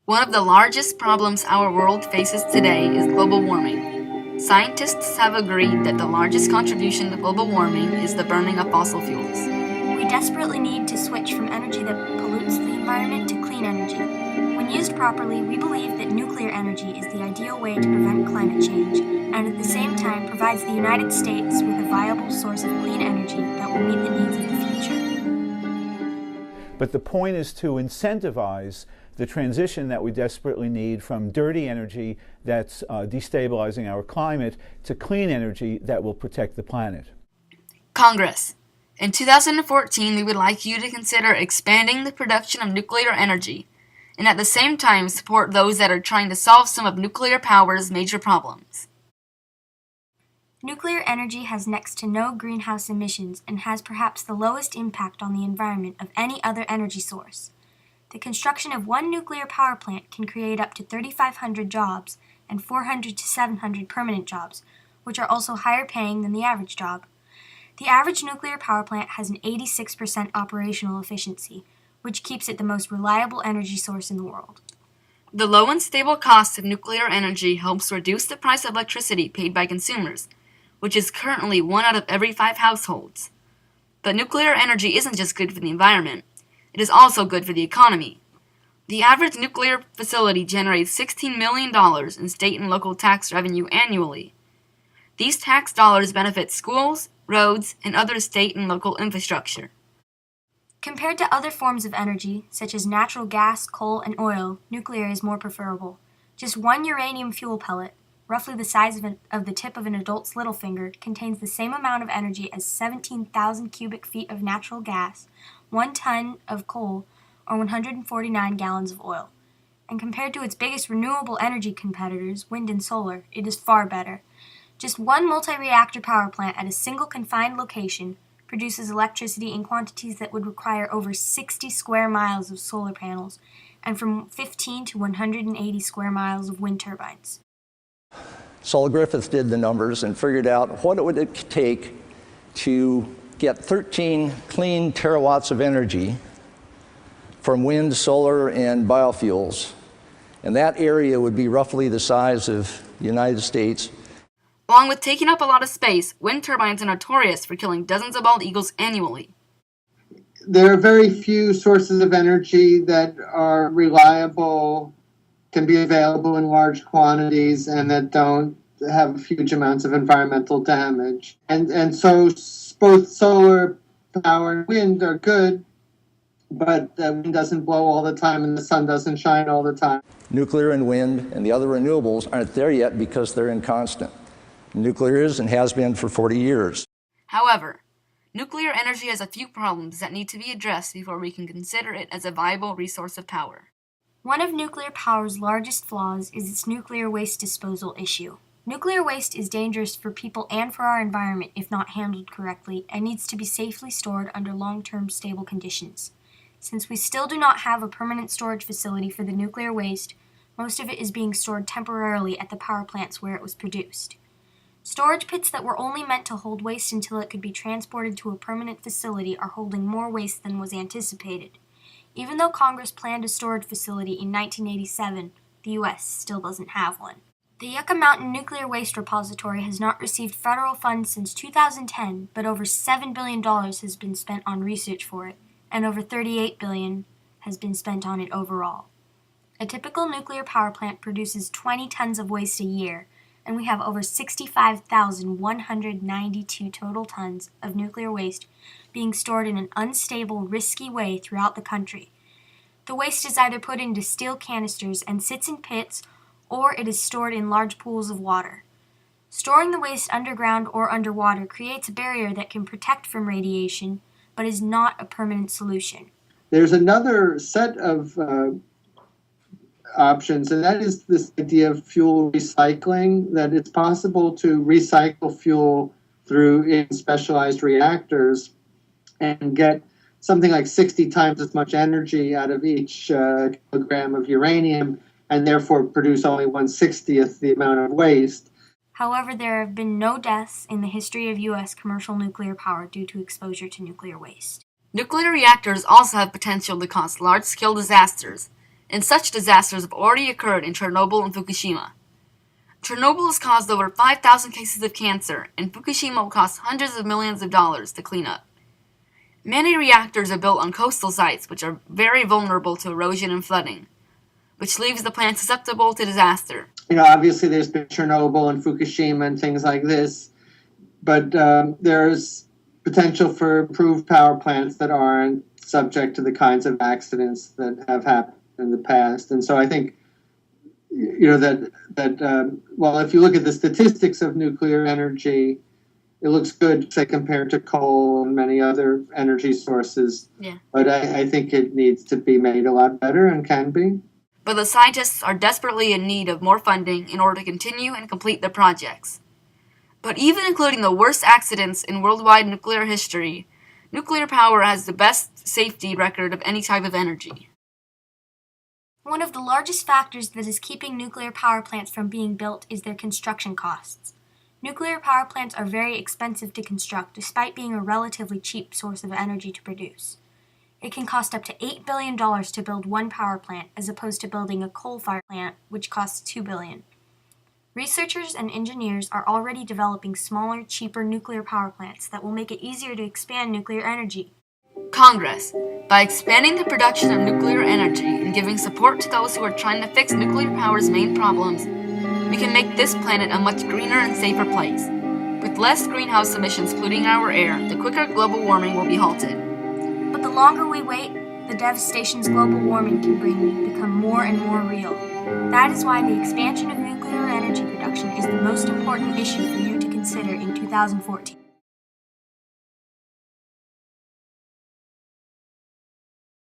One of the largest problems our world faces today is global warming. Scientists have agreed that the largest contribution to global warming is the burning of fossil fuels. We desperately need to switch from energy that pollutes the environment to clean energy. When used properly, we believe that nuclear energy is the ideal way to prevent climate change, and at the same time provides the United States with a viable source of clean energy that will meet the needs of the future. But the point is to incentivize the transition that we desperately need from dirty energy that's destabilizing our climate to clean energy that will protect the planet. Congress. In 2014, we would like you to consider expanding the production of nuclear energy, and at the same time support those that are trying to solve some of nuclear power's major problems. Nuclear energy has next to no greenhouse emissions and has perhaps the lowest impact on the environment of any other energy source. The construction of one nuclear power plant can create up to 3,500 jobs and 400 to 700 permanent jobs, which are also higher paying than the average job. The average nuclear power plant has an 86% operational efficiency, which keeps it the most reliable energy source in the world. The low and stable cost of nuclear energy helps reduce the price of electricity paid by consumers, which is currently 1 out of every 5 households. But nuclear energy isn't just good for the environment. It is also good for the economy. The average nuclear facility generates $16 million in state and local tax revenue annually. These tax dollars benefit schools, roads, and other state and local infrastructure. Compared to other forms of energy, such as natural gas, coal, and oil, nuclear is more preferable. Just one uranium fuel pellet, roughly the size of the tip of an adult's little finger, contains the same amount of energy as 17,000 cubic feet of natural gas, 1 ton of coal, or 149 gallons of oil. And compared to its biggest renewable energy competitors, wind and solar, it is far better. Just one multi-reactor power plant at a single confined location produces electricity in quantities that would require over 60 square miles of solar panels and from 15 to 180 square miles of wind turbines. Saul Griffith did the numbers and figured out what it would take to get 13 clean terawatts of energy from wind, solar, and biofuels. And that area would be roughly the size of the United States. Along with taking up a lot of space, wind turbines are notorious for killing dozens of bald eagles annually. There are very few sources of energy that are reliable, can be available in large quantities, and that don't have huge amounts of environmental damage. And so both solar power and wind are good, but the wind doesn't blow all the time and the sun doesn't shine all the time. Nuclear and wind and the other renewables aren't there yet because they're inconstant. Nuclear is and has been for 40 years. However, nuclear energy has a few problems that need to be addressed before we can consider it as a viable resource of power. One of nuclear power's largest flaws is its nuclear waste disposal issue. Nuclear waste is dangerous for people and for our environment if not handled correctly and needs to be safely stored under long-term stable conditions. Since we still do not have a permanent storage facility for the nuclear waste, most of it is being stored temporarily at the power plants where it was produced. Storage pits that were only meant to hold waste until it could be transported to a permanent facility are holding more waste than was anticipated. Even though Congress planned a storage facility in 1987, the U.S. still doesn't have one. The Yucca Mountain Nuclear Waste Repository has not received federal funds since 2010, but over $7 billion has been spent on research for it, and over $38 billion has been spent on it overall. A typical nuclear power plant produces 20 tons of waste a year, and we have over 65,192 total tons of nuclear waste being stored in an unstable, risky way throughout the country. The waste is either put into steel canisters and sits in pits, or it is stored in large pools of water. Storing the waste underground or underwater creates a barrier that can protect from radiation, but is not a permanent solution. There's another set of options, and that is this idea of fuel recycling, that it's possible to recycle fuel in specialized reactors and get something like 60 times as much energy out of each kilogram of uranium, and therefore produce only 1/60th the amount of waste. However, there have been no deaths in the history of U.S. commercial nuclear power due to exposure to nuclear waste. Nuclear reactors also have potential to cause large-scale disasters, and such disasters have already occurred in Chernobyl and Fukushima. Chernobyl has caused over 5,000 cases of cancer, and Fukushima will cost hundreds of millions of dollars to clean up. Many reactors are built on coastal sites, which are very vulnerable to erosion and flooding, which leaves the plant susceptible to disaster. Obviously there's been Chernobyl and Fukushima and things like this, but there's potential for improved power plants that aren't subject to the kinds of accidents that have happened in the past. And so I think, well, if you look at the statistics of nuclear energy, it looks good, say, compared to coal and many other energy sources. Yeah. But I think it needs to be made a lot better and can be. But the scientists are desperately in need of more funding in order to continue and complete their projects. But even including the worst accidents in worldwide nuclear history, nuclear power has the best safety record of any type of energy. One of the largest factors that is keeping nuclear power plants from being built is their construction costs. Nuclear power plants are very expensive to construct despite being a relatively cheap source of energy to produce. It can cost up to $8 billion to build one power plant as opposed to building a coal-fired plant, which costs $2 billion. Researchers and engineers are already developing smaller, cheaper nuclear power plants that will make it easier to expand nuclear energy. Congress, by expanding the production of nuclear energy and giving support to those who are trying to fix nuclear power's main problems, we can make this planet a much greener and safer place. With less greenhouse emissions polluting our air, the quicker global warming will be halted. But the longer we wait, the devastations global warming can bring will become more and more real. That is why the expansion of nuclear energy production is the most important issue for you to consider in 2014.